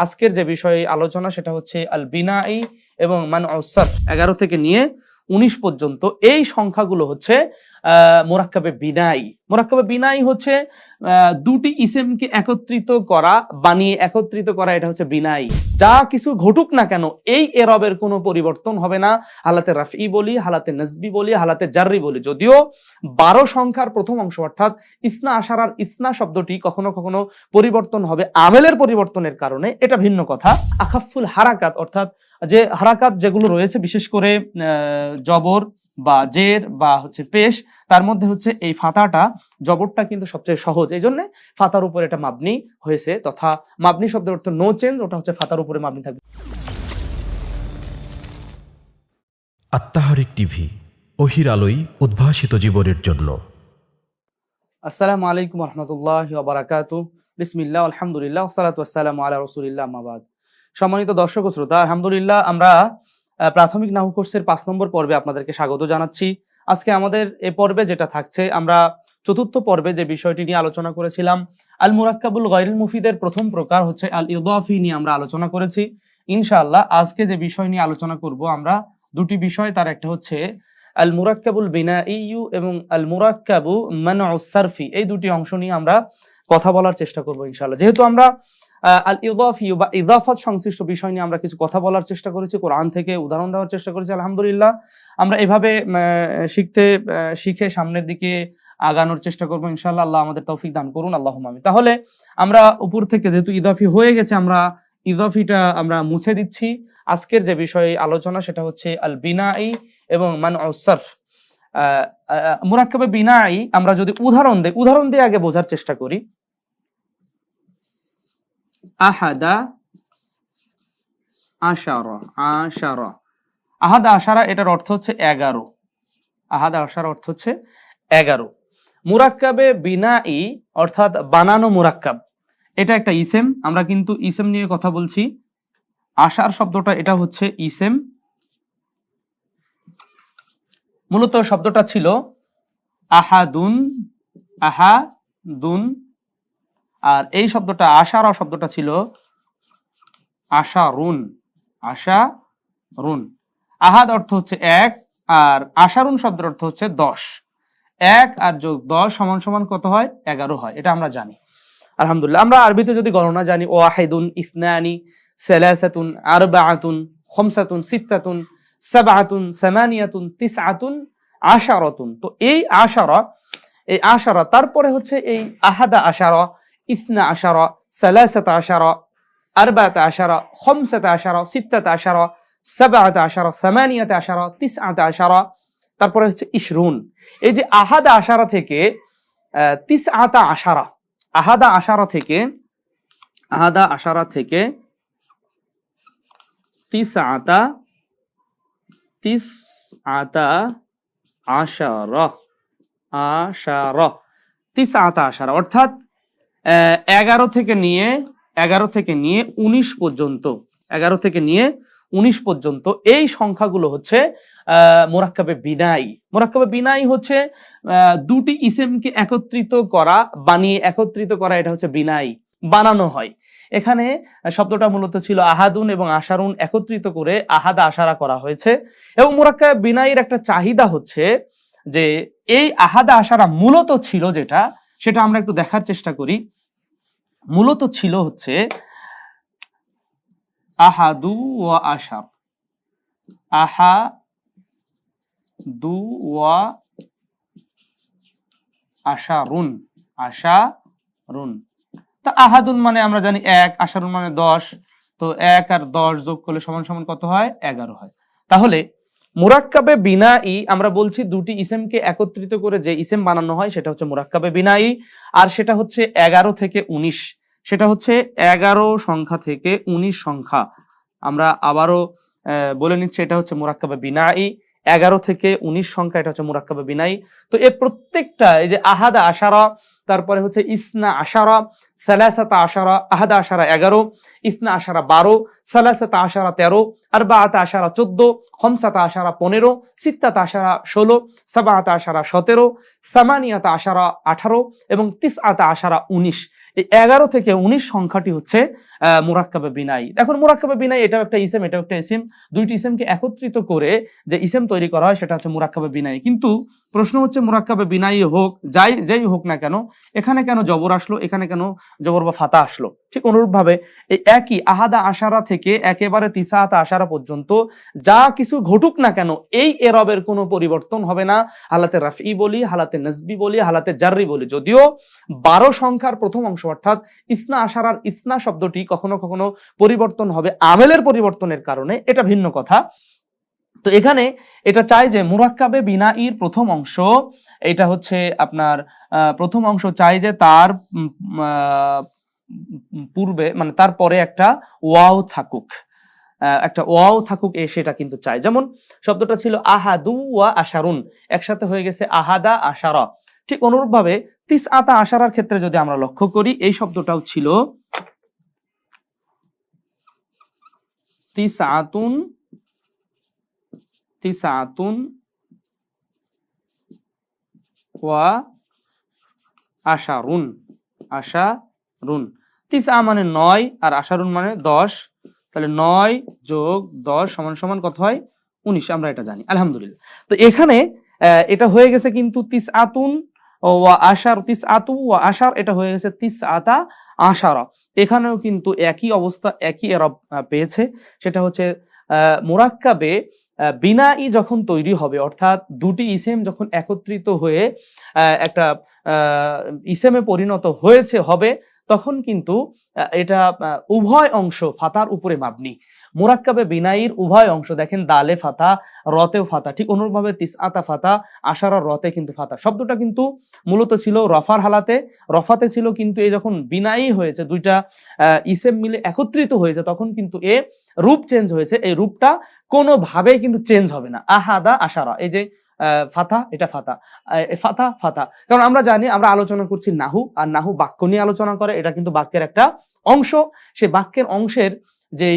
আজকের যে বিষয়ে আলোচনা সেটা হচ্ছে আল বিনাই এবং মানউস সারফ 11 থেকে নিয়ে 19 পর্যন্ত এই সংখ্যাগুলো হচ্ছে মুরাক্কাবে বিনাই। মুরাক্কাবে বিনাই হচ্ছে দুটি ইসেমকে একত্রিত করা, বানিয়ে একত্রিত করা, এটা হচ্ছে বিনাই। যা কিছু ঘটুক না কেন এই এরবের কোনো পরিবর্তন হবে না। হালাতে রাফি বলি, হালাতে নাসবি বলি, হালাতে জাররি বলি। যদিও 12 সংখ্যার প্রথম অংশ অর্থাৎ ইসনা আশারার ইসনা শব্দটি কখনো কখনো পরিবর্তন হবে আমেলের পরিবর্তনের কারণে, এটা ভিন্ন কথা। আখাফুল হারাকাত অর্থাৎ যে হারাকাত যেগুলো রয়েছে বিশেষ করে জবর বা জের বা হচ্ছে পেশ, তার মধ্যে হচ্ছে এই ফাতাটা, জবরটা কিন্তু সবচেয়ে সহজ, এই জন্য ফাতার উপরে এটা মাবনি হয়েছে, তথা মাবনি শব্দের অর্থ নো চেঞ্জ, ওটা হচ্ছে ফাতার উপরে মাবনি থাকবে। আত্মাহারিক টিভি, ওহির আলোই উদ্ভাসিত জীবনের জন্য। আসসালামু আলাইকুম রহমতুল্লাহি ওয়া বারাকাতুহু। বিসমিল্লাহ, আলহামদুলিল্লাহ, ওয়াসসালাতু ওয়াসসালামু আলা রাসূলিল্লাহ, আম্মা বাদ। সম্মানিত দর্শক ও শ্রোতা, আলহামদুলিল্লাহ আমরা প্রাথমিক নাহু কোর্সের 5 নম্বর পর্বে আপনাদেরকে স্বাগত জানাচ্ছি। আজকে আমাদের এই পর্বে যেটা থাকছে, আমরা চতুর্থ পর্বে যে বিষয়টি নিয়ে আলোচনা করেছিলাম, আল মুরাক্কাবুল গায়রুল মুফিদের প্রথম প্রকার হচ্ছে আল ইদাফি নিয়ে আমরা আলোচনা করেছি। ইনশাআল্লাহ আজকে যে বিষয় নিয়ে আলোচনা করব আমরা, দুটি বিষয়, তার একটা হচ্ছে আল মুরাক্কাবুল বিনাইয়ু এবং আল মুরাক্কাবু মানউস সারফি, এই দুটি অংশ নিয়ে আমরা কথা বলার চেষ্টা করব ইনশাআল্লাহ। যেহেতু আমরা আল ইদাফি বা ইদাফাত সংশ্লিষ্ট বিষয় নিয়ে আমরা কিছু কথা বলার চেষ্টা করেছি, কোরআন থেকে উদাহরণ দেওয়ার চেষ্টা করেছি, আলহামদুলিল্লাহ আমরা এভাবে শিখে সামনের দিকে আগানোর চেষ্টা করবো ইনশাআল্লাহ। আল্লাহ আমাদের তৌফিক দান করুন, আল্লাহুম্মা আমিন। তাহলে আমরা উপর থেকে যেহেতু ইদাফি হয়ে গেছে, আমরা ইদাফিটা আমরা মুছে দিচ্ছি। আজকের যে বিষয়ে আলোচনা সেটা হচ্ছে আল বিনাই এবং মানউস সারফ। মুরাক্কাবে বিনাই আমরা যদি উদাহরণ দিয়ে আগে বোঝার চেষ্টা করি। আহাদা আশারা, আহাদা আশারা, এটার অর্থ হচ্ছে 11। আহাদা আশারা অর্থ হচ্ছে 11। মুরাক্কাবে বিনাই অর্থাৎ বানানো মুরাক্কাব, এটা একটা ইসেম। আমরা কিন্তু ইসেম নিয়ে কথা বলছি। আশার শব্দটা এটা হচ্ছে ইসেম। মূলত শব্দটা ছিল আহাদুন, আর এই শব্দটা আশারা শব্দটা ছিল আশারুন। আহাদ অর্থ হচ্ছে 1, আর আশারুন শব্দের অর্থ হচ্ছে 10। 1 আর যোগ 10 সমান সমান কত হয়? 11 হয়, এটা আমরা জানি আলহামদুলিল্লাহ। আমরা আরবিতে যদি গণনা জানি, ওয়াহিদুন, ইসনানি, সালাসাতুন, আরবাআতুন, খামসাতুন, সিত্তাতুন, সাবআতুন, সামানিয়াতুন, তিসআতুন, আশারাতুন। তো এই আশারা তারপরে হচ্ছে এই আহাদা আশারা, ইসনা আশারা, সালাসাতা আশারা, আরবাআতা আশারা, খামসাতা আশারা, সিত্তাতা আশারা, সাবআতা আশারা, সামানিয়াতা আশারা, তিসআতা আশারা, তারপরে হচ্ছে 20। এই যে আহাদা আশারা থেকে তিসআতা আশারা, আহাদা আশারা থেকে তিসআতা আশারা অর্থাৎ 11 থেকে নিয়ে 19 পর্যন্ত, 11 থেকে নিয়ে 19 পর্যন্ত এই সংখ্যাগুলো হচ্ছে মুরাক্কাবে বিনাই। মুরাক্কাবে বিনাই হচ্ছে দুটি ইসেমকে একত্রিত করা, বানিয়ে একত্রিত করা, এটা হচ্ছে বিনাই, বানানো হয়। এখানে শব্দটা মূলত ছিল আহাদুন এবং আশারুন একত্রিত করে আহাদা আশারা করা হয়েছে। এবং মুরাক্কাবে বিনাইয়ের একটা চাহিদা হচ্ছে যে এই আহাদা আশারা মূলত ছিল যেটা, সেটা আমরা একটু দেখার চেষ্টা করি। মূলত ছিল হচ্ছে আহাদু ওয়া আশার, আহাদু ওয়া আশারুন। তা আহাদুন মানে আমরা জানি 1, আশারুন মানে 10। তো 1 আর 10 যোগ করলে সমান সমান কত হয়? 11 হয়। তাহলে মুরাক্কাবে বিনাই আমরা বলছি দুটি ইসেমকে একত্রিত করে যে ইসেম বানানো হয় সেটা হচ্ছে মুরাক্কাবে বিনাই, আর সেটা হচ্ছে 11 থেকে 19। সেটা হচ্ছে 11 সংখ্যা থেকে 19 সংখ্যা। আমরা আবারও বলে নিচ্ছি, এটা হচ্ছে মুরাক্কাবে বিনাই, 11 থেকে 19 সংখ্যা, এটা হচ্ছে মুরাক্কাবে বিনাই। তো এই প্রত্যেকটা, এই যে আহাদা আশারা, তারপরে হচ্ছে ইসনা আশারা, সালাসাতা আশারা, আহাদা আশারা 11, ইসনা আশারা 12, সালাসাতা আশারা 13, আরবাআতা আশারা 14, খামসাতা আশারা 15, সিত্তাতা আশারা 16, সাবআতা আশারা 17, সামানিয়াতা আশারা 18 এবং তিসআতা আশারা 19। এই 11 থেকে 19 সংখ্যাটি হচ্ছে মুরাক্কাবে বিনাই। এখন মুরাক্কাবে বিনাই এটাও একটা ইসেম, এটাও একটা ইসেম, দুইটি ইসেমকে একত্রিত করে যে ইসেম তৈরি করা হয় সেটা হচ্ছে মুরাক্কাবে বিনাই। কিন্তু প্রশ্ন হচ্ছে মুরাক্কাবে বিনাই হোক, যেই হোক না কেন, এখানে কেন জবর আসলো, এখানে কেন জবর বা ফাতা আসলো? ঠিক অনুরূপভাবে এই একই আহাদা আশারা থেকে একেবারে তিসাআতা আশারা পর্যন্ত যা কিছু ঘটুক না কেন, এই এরবের কোনো পরিবর্তন হবে না। হালাতে রাফি বলি, হালাতে নাসবি বলি, হালাতে জাররি বলি। যদিও 12 সংখ্যার প্রথম অংশ অর্থাৎ ইসনা আশারার ইসনা শব্দটি কখনো কখনো পরিবর্তন হবে আমেলের পরিবর্তনের কারণে, এটা ভিন্ন কথা। তো এখানে এটা চাই যে মুরাক্কাবে বিনাইর প্রথম অংশ, এটা হচ্ছে আপনার প্রথম অংশ চাই যে তার পূর্বে মানে তারপরে একটা ওয়াও থাকুক, একটা ওয়াও থাকুক, সেটা কিন্তু চাই। যেমন শব্দটা ছিল আহাদু ওয়া আশারুন, একসাথে হয়ে গেছে আহাদা আশারা। ঠিক অনুরূপভাবে তিসআতা আশারার ক্ষেত্রে যদি আমরা লক্ষ্য করি, এই শব্দটাও ছিল তিসআতুন, তিসআতুন ওয়া আশারুন, আশারুন। তিসআ মানে 9 আর আশারুন মানে 10, তাহলে 9 যোগ 10 সমান সমান কত হয়? 19। আমরা এটা জানি আলহামদুলিল্লাহ। তো এখানে এটা হয়ে গেছে কিন্তু তিসআতুন ওয়া আশার, তিসআতু ওয়া আশার, এটা হয়ে গেছে তিসআতা আশারা। এখানেও কিন্তু একই অবস্থা, একই এরব পেয়েছে। সেটা হচ্ছে মুরাক্কাবে বিনাই যখন তৈরি হবে, অর্থাৎ দুটি ইসেম যখন একত্রিত হয়ে একটা ইসেমে পরিণত হবে, তখন কিন্তু এটা উভয় অংশ ফাতার উপরে মাবনি। মুরাক্কাবে বিনাইর উভয় অংশ দেখেন, দালে ফাতা, রতেও ফাতা। ঠিক অনুরূপভাবে তিসআতা ফাতা, আশারা রতে কিন্তু ফাতা। শব্দটা কিন্তু মূলত ছিল রফার হালাতে, রফাতে ছিল, কিন্তু এই যখন বিনাই হয়েছে, দুইটা ইসেম মিলে একত্রিত হয়েছে, তখন কিন্তু এ রূপ চেঞ্জ হয়েছে। এই রূপটা কোনোভাবেই কিন্তু চেঞ্জ হবে না। আহাদা আশারা, এই যে ফাতা, এটা ফাতা, ফাতা ফাতা। কারণ আমরা জানি, আমরা আলোচনা করছি নাহু, আর নাহু বাক্য নিয়ে আলোচনা করে, এটা কিন্তু বাক্যের একটা অংশ। সেই বাক্যের অংশের যে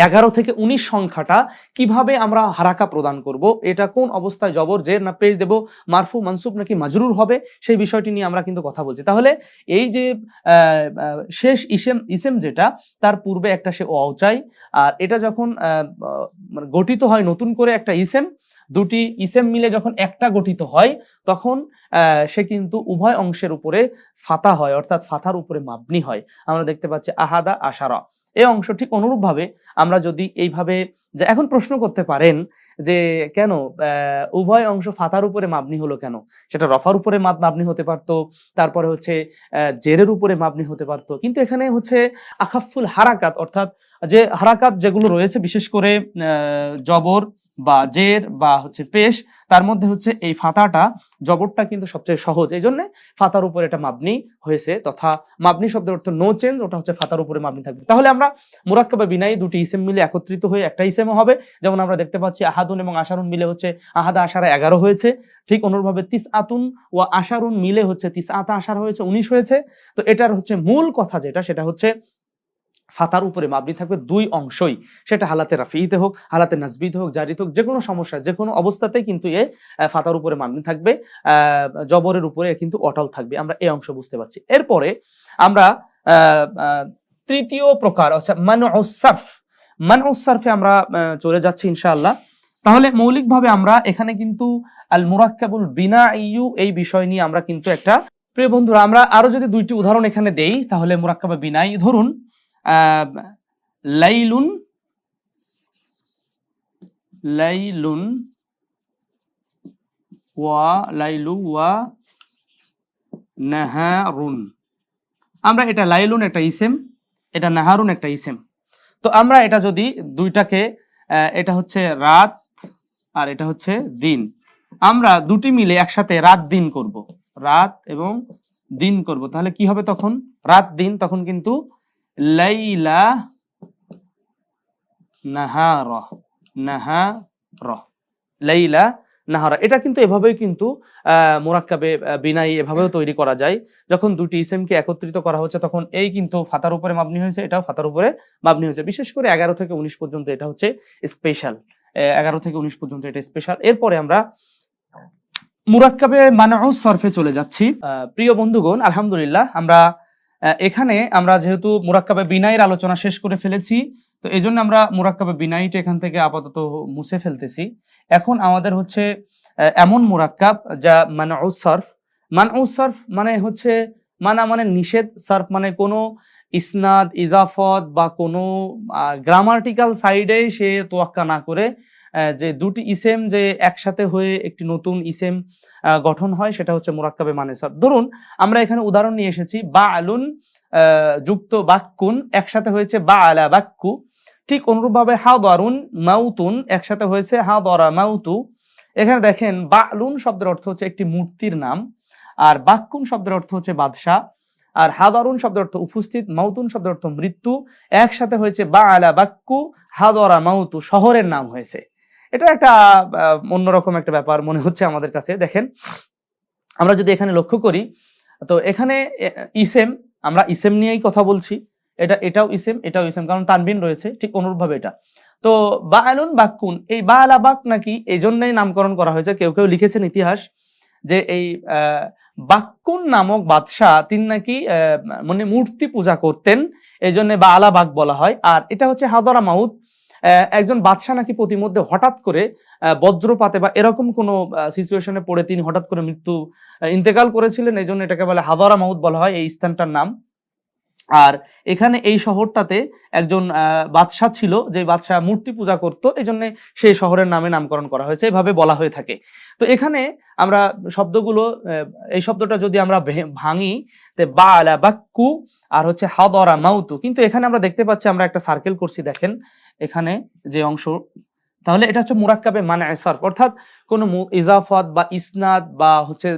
11 থেকে 19 সংখ্যাটা কিভাবে আমরা হারাকা প্রদান করব, এটা কোন অবস্থায় জবর জের না পেশ দেব, মারফু মানসুব নাকি মাজরুর হবে, সেই বিষয়টি নিয়ে আমরা কিন্তু কথা বলছি। তাহলে এই যে শেষ ইসেম যেটা, তার পূর্বে একটা সে ওয়াও চাই, আর এটা যখন গঠিত হয় নতুন করে একটা ইসেম, দুটি ইসেম মিলে যখন একটা গঠিত হয়, তখন সে কিন্তু উভয় অংশের উপরে ফাতা হয়, অর্থাৎ ফাতার উপরে মাবনি হয়। আমরা দেখতে পাচ্ছি আহাদা আশারা এই অংশ। ঠিক অনুরূপভাবে আমরা যদি এইভাবে, যে এখন প্রশ্ন করতে পারেন যে কেন উভয় অংশ ফাতার উপরে মাবনি হলো কেন? সেটা রফার উপরে মাবনি হতে পারতো, তারপরে হচ্ছে জেরের উপরে মাবনি হতে পারতো, কিন্তু এখানে হচ্ছে আখাফুল হারাকাত, অর্থাৎ যে হারাকাত যেগুলো রয়েছে, বিশেষ করে জবর বা জের বা হচ্ছে পেশ, তার মধ্যে হচ্ছে এই ফাতাটা, জবরটা কিন্তু সবচেয়ে সহজ, এই জন্য ফাতার উপরে এটা মাবনি হয়েছে, তথা মাবনি শব্দের অর্থ নো চেঞ্জ, ওটা হচ্ছে ফাতার উপরে মাবনি থাকবে। তাহলে আমরা মুরাক্কাবে বিনাই দুটি ইসেম মিলে একত্রিত হয়ে একটা ইসেম হবে। যেমন আমরা দেখতে পাচ্ছি আহাদুন এবং আশারুন মিলে হচ্ছে আহাদা আশারা 11 হয়েছে। ঠিক অনুরূপভাবে তিসআতুন ও আশারুন মিলে হচ্ছে তিসআতা আশারা হয়েছে, 19 হয়েছে। তো এটার হচ্ছে মূল কথা যেটা, সেটা হচ্ছে ফাতার উপরে মাবনি থাকবে দুই অংশই, সেটা হালাতে রাফিতে হোক, হালাতে নাসবিতে হোক, জারিতে হোক, যে কোনো সমস্যা, যে কোনো অবস্থাতেই কিন্তু এ ফাতার উপরে মাবনি থাকবে, জবরের উপরে কিন্তু অটল থাকবে। আমরা এই অংশ বুঝতে পারছি। এরপরে আমরা তৃতীয় প্রকার অর্থাৎ মানউস সারফ, মানউস সারফে আমরা চলে যাচ্ছি ইনশাআল্লাহ। তাহলে মৌলিকভাবে আমরা এখানে কিন্তু আল মুরাক্কাবুল বিনাইয়ু এই বিষয় নিয়ে আমরা কিন্তু একটা, প্রিয় বন্ধুরা, আমরা আরো যদি দুইটি উদাহরণ এখানে দেই, তাহলে মুরাক্কাবে বিনাই, ধরুন লাইলুন, লাইলুন ওয়া লাইলু ওয়া নাহারুন। আমরা এটা লাইলুন একটা ইসেম, এটা নাহারুন একটা ইসেম। তো আমরা এটা যদি দুইটাকে, এটা হচ্ছে রাত আর এটা হচ্ছে দিন, আমরা দুটি মিলে একসাথে রাত দিন করব, রাত এবং দিন করব, তাহলে কি হবে তখন? রাত দিন, তখন কিন্তু লাইলা নাহারা, নাহারা, লাইলা নাহারা। এটা কিন্তু এভাবেই কিন্তু মুরাক্কাবে বিনাই এভাবেও তৈরি করা যায়। যখন দুটি ইসেমকে একত্রিত করা হচ্ছে, তখন এই কিন্তু ফাতার উপরে মাবনি হয়েছে, এটাও ফাতার উপরে মাবনি হয়েছে। বিশেষ করে 11 থেকে 19 পর্যন্ত এটা হচ্ছে স্পেশাল, 11 থেকে 19 পর্যন্ত এটা স্পেশাল। এরপরে আমরা মুরাক্কাবে মানউস সরফে চলে যাচ্ছি। প্রিয় বন্ধুগণ, আলহামদুলিল্লাহ, আমরা এখানে আমরা যেহেতু মুরাক্কাবে বিনাইয়ের আলোচনা শেষ করে ফেলেছি, তো এই জন্য আমরা মুরাক্কাবে বিনাইটা এখান থেকে আপাতত মুছে ফেলতেছি। এখন আমাদের হচ্ছে এমন মুরাক্কাব যা মানউস সরফ। মানউস সরফ মানে হচ্ছে মানা মানে নিষেধ, সরফ মানে কোনো ইসনাদ ইজাফত বা কোনো গ্রামাটিক্যাল সাইডে সে তোয়াক্কা না করে যে দুটি ইসেম যে একসাথে হয়ে একটি নতুন ইসেম গঠন হয়, সেটা হচ্ছে মুরাক্কাবে মানে সরফ। ধরুন আমরা এখানে উদাহরণ নিয়ে এসেছি, বা আলুন যুক্ত বাক্কুন একসাথে হয়েছে বা আলা বাক্কু। ঠিক অনুরূপভাবে হাদারুন মাউতুন একসাথে হয়েছে হাদারা মাউতু। এখানে দেখেন বালুন শব্দের অর্থ হচ্ছে একটি মূর্তির নাম, আর বাক্কুন শব্দের অর্থ হচ্ছে বাদশাহ, আর হাদারুন শব্দের অর্থ উপস্থিত, মাউতুন শব্দের অর্থ মৃত্যু। একসাথে হয়েছে বা আলা বাক্কু হাদারা মাউতু, শহরের নাম হয়েছে। এটা একটা অন্যরকম একটা ব্যাপার মনে হচ্ছে আমাদের কাছে। দেখেন আমরা যদি এখানে লক্ষ্য করি, তো এখানে ইসেম, আমরা ইসেম নিয়েই কথা বলছি, এটাও ইসেম এটাও ইসেম, কারণ তানবিন রয়েছে। ঠিক অনুরূপভাবে এটা তো বা আলুন বাক্কুন, এই বা আলা বাক নাকি এই জন্যই নামকরণ করা হয়েছে। কেউ কেউ লিখেছেন ইতিহাস যে এই বাক্কুন নামক বাদশাহ তিনি নাকি মানে মূর্তি পূজা করতেন, এই জন্য বা আলা বাক বলা হয়। আর এটা হচ্ছে হাদারা মাউত, একজন বাদশাহ নাকি প্রতিমধ্যে হঠাৎ করে বজ্রপাতে বা এরকম কোন সিচুয়েশনে পড়ে তিনি হঠাৎ করে ইন্তেকাল করেছিলেন, এই জন্য এটাকে বলে হাদারা মাউত বলা হয় এই স্থানটার নাম। আর এখানে এই শহরটাতে একজন বাদশাহ ছিল, যে বাদশাহ মূর্তি পূজা করত, এই জন্য সেই শহরের নামে নামকরণ করা হয়েছে, এভাবে বলা হয়ে থাকে। তো এখানে আমরা শব্দগুলো, এই শব্দটা যদি আমরা ভাঙি, তে বা আলা বাক্কু আর হচ্ছে হাদারা মাউতু, কিন্তু এখানে আমরা দেখতে পাচ্ছি আমরা একটা সার্কেল করছি, দেখেন এখানে যে অংশ, তাহলে এটা হচ্ছে মুরাক্কাবে মানে সরফ, অর্থাৎ কোনো ইজাফত বা ইসনাদ বা হচ্ছে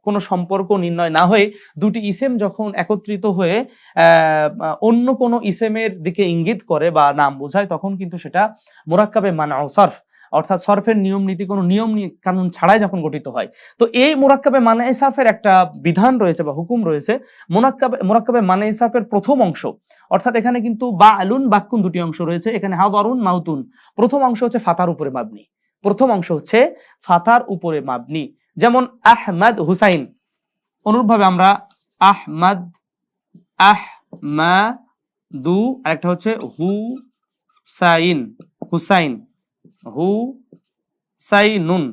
কোনো সম্পর্ক নির্ণয় না হয়ে দুটি ইসেম যখন একত্রিত হয়ে অন্য কোনো ইসেমের দিকে ইঙ্গিত করে বা নাম বোঝায়, তখন কিন্তু সেটা মুরাক্কাবে মানে সরফ, অর্থাৎ সরফের নিয়ম নীতি কোনো নিয়ম কানুন ছাড়াই যখন গঠিত হয়। তো এই মুরাক্কাবে মানে সরফের একটা বিধান রয়েছে বা হুকুম রয়েছে। মুরাক্কাবে মানে সরফের প্রথম অংশ, অর্থাৎ এখানে কিন্তু বা আলুন বাক্কুন দুটি অংশ রয়েছে, এখানে হাদারুন মাউতুন। প্রথম অংশ হচ্ছে ফাতার উপরে মাবনি, প্রথম অংশ হচ্ছে ফাতার উপরে মাবনি। যেমন আহমদ হুসাইন, অনুরূপভাবে আমরা আহমদ আহমাদু, আরেকটা হচ্ছে হুসাইন হুসাইন হুসাইনুন।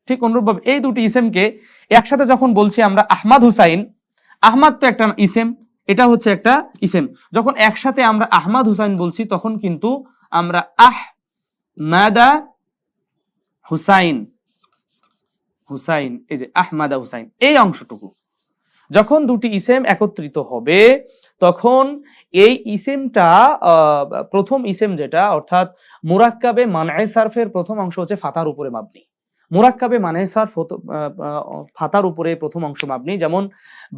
ঠিক অনুরূপভাবে এই দুটি ইসেমকে একসাথে যখন বলছি আমরা আহমদ হুসাইন, আহমদ তো একটা ইসেম, এটা হচ্ছে একটা ইসেম, যখন একসাথে আমরা আহমদ হুসাইন বলছি তখন কিন্তু আমরা আহমাদা হুসাইন হুসাইন, এই যে আহমাদা হুসাইন এই অংশটুকু, যখন দুটি ইসেম একত্রিত হবে তখন এই ইসেমটা প্রথম ইসেম যেটা, অর্থাৎ মুরাক্কাবে মানে সারফের প্রথম অংশ হচ্ছে ফাতার উপরে মাবনি। মুরাক্কাবে মানে সারফ ফাতার উপরে প্রথম অংশ মাবনি। যেমন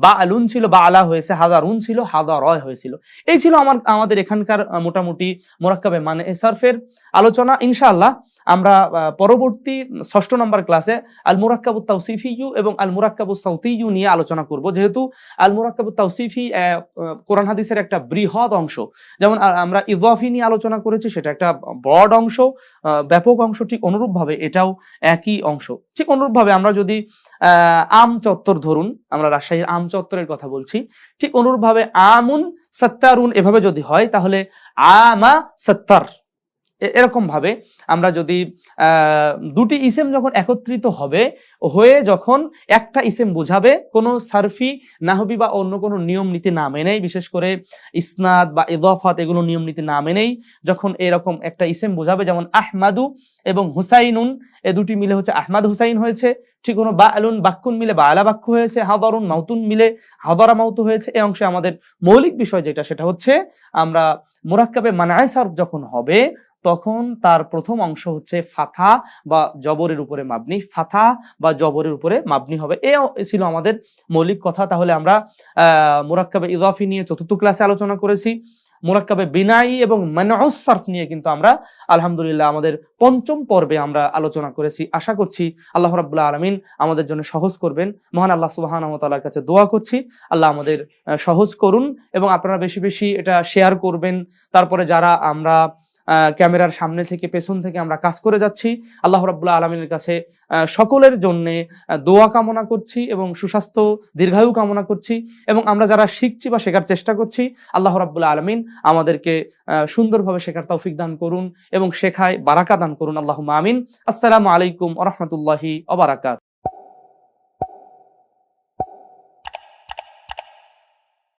বা আলুন ছিল বা আলা হয়েছে, হাদারুন ছিল হাদারয় হয়েছিল। এই ছিল আমাদের এখানকার মোটামুটি মুরাক্কাবে মানে সারফের আলোচনা। ইনশাআল্লাহ আমরা পরবর্তী 6 নম্বর ক্লাসে আল মুরাক্কাবুত তাওসিফিয়ু এবং আল মুরাক্কাবুস সাউতিয়ু নিয়ে আলোচনা করব। যেহেতু আল মুরাক্কাবুত তাওসিফি কোরআন হাদিসের একটা বৃহৎ অংশ, যেমন আমরা ইযাফি নিয়ে আলোচনা করেছি, সেটা একটা বড় অংশ, ব্যাপক অংশ, ঠিক অনুরূপভাবে এটাও একই অংশ। ঠিক অনুরূপভাবে আমরা যদি আম চত্বর ধরুন, আমরা রাজশাহীর আম চত্বরের কথা বলছি, ঠিক অনুরূপভাবে আমুন সত্তারুন এভাবে যদি হয় তাহলে আমা সত্তার, এরকম ভাবে আমরা যদি দুটি ইসেম যখন একত্রিত হবে হয়ে যখন একটা ইসেম বোঝাবে, কোনো সারফি নাহবি বা অন্য কোনো নিয়ম নীতি না মেনেই, বিশেষ করে ইসনাদ বা ইদাফাত এগুলো নিয়ম নীতি না মেনেই যখন এরকম একটা ইসেম বোঝাবে, যেমন আহমাদু এবং হুসাইনুন এ দুটি মিলে হচ্ছে আহমাদ হুসাইন হয়েছে, ঠিক কোনো বা আলুন বাক্কুন মিলে বা আলা বাক্কু হয়েছে, হাদারুন মাউতুন মিলে হাদারা মাউতু হয়েছে। এই অংশে আমাদের মৌলিক বিষয় যেটা, সেটা হচ্ছে আমরা মুরাক্কাবে মানায়ে সারফ যখন হবে তখন তার প্রথম অংশ হচ্ছে ফাথা বা জবরের উপরে মাবনি, ফাথা বা জবরের উপরে মাবনি হবে। এ ছিল আমাদের মৌলিক কথা। তাহলে আমরা মুরাক্কাবে ইযাফি নিয়ে চতুর্থ ক্লাসে আলোচনা করেছি, মুরাক্কাবে বিনাই এবং মানউস সারফ নিয়ে কিন্তু আমরা আলহামদুলিল্লাহ আমাদের পঞ্চম পর্বে আমরা আলোচনা করেছি। আশা করছি আল্লাহ রাব্বুল আলামিন আমাদের জন্য সহজ করবেন। মহান আল্লাহ সুবহানাহু ওয়া তাআলার কাছে দোয়া করছি আল্লাহ আমাদের সহজ করুন, এবং আপনারা বেশি বেশি এটা শেয়ার করবেন। তারপরে যারা আমরা ক্যামেরার সামনে থেকে পেছন থেকে আমরা কাজ করে যাচ্ছি। আল্লাহ রাব্বুল আলামিনের কাছে সকলের জন্যে দোয়া কামনা করছি এবং সুস্বাস্থ্য দীর্ঘায়ু কামনা করছি, এবং আমরা যারা শিখছি বা শেখার চেষ্টা করছি, আল্লাহ রাব্বুল আলামিন আমাদেরকে সুন্দরভাবে শেখার তৌফিক দান করুন এবং শেখায় বারাকা দান করুন। আল্লাহুম্মা আমিন। আসসালামু আলাইকুম ওয়া রাহমাতুল্লাহি ওয়া বারাকাতুহু।